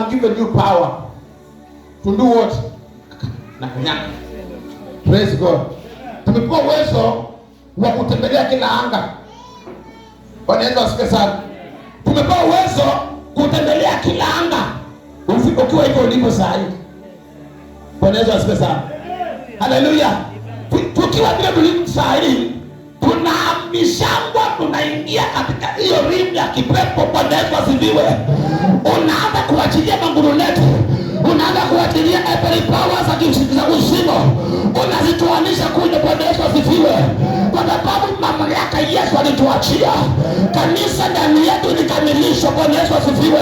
I'm given you power to do what? Na kunyaka. Praise God. Tumepewa uwezo wa kutembelea kila anga. Bwana Yesu asifiwe sana. Tumepewa uwezo kutembelea kila anga. Ukiwa hivyo ulipo saa hii. Bwana Yesu asifiwe sana. Haleluya. Tukiwa vile tulipo saa hii, tunahamishangwa, tunaingia katika hiyo rimu ya kipepo. Bwana Yesu asifiwe. Unaanza kuachilia manguruneti, unaanza kuachilia every powers za uzima, unazitoanisha kule. Bwana Yesu asifiwe. Kwa sababu mamlaka Yesu alituachia, kanisa ndani yetu likamilishwa. Bwana Yesu asifiwe.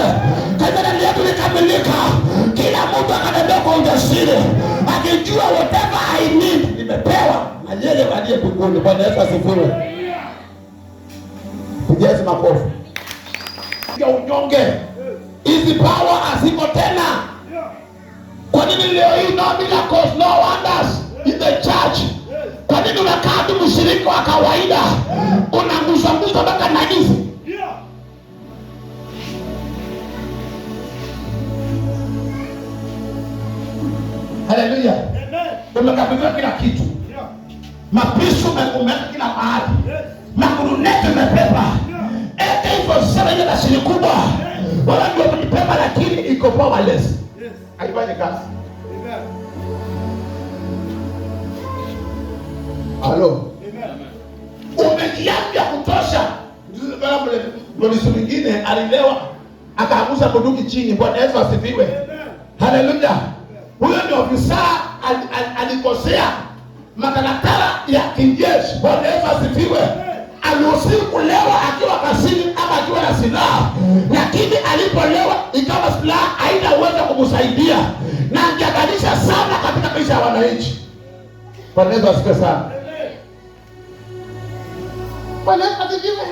Kanisa ndani yetu likamilika, kila mtu akatembea kwa ujasiri akijua whatever I need nimepewa na yeye aliye mbinguni. Bwana Yesu asifiwe. Pigieni makofi. Kwa unyonge, hizi power haziko tena. Kwa nini leo hii no miracles, no wonders in the church? Kwa nini unakaa tu mshirika wa kawaida, unangusha mpaka najisi? Haleluya. Umekabidhiwa kila kitu. Mapisu umeweka kila mahali. Makuruneti umepepa. Ete hivyo sana ile mashini kubwa. Wala ndio umepepa lakini iko powerless. Haifanyi kazi. Halo. Umejiambia kutosha. Polisi mwingine alilewa akaangusha bunduki chini. Bwana Yesu asifiwe. Haleluya. Huyo ni ofisa alikosea matalatala ya kijeshi. Bwana Yesu asifiwe. Aliruhusiwa kulewa akiwa kazini ama akiwa na silaha, lakini alipolewa ikawa silaha haina uwezo kumsaidia na angeangalisha sana katika maisha ya wananchi. Bwana Yesu asifiwe sana. Bwana Yesu asifiwe.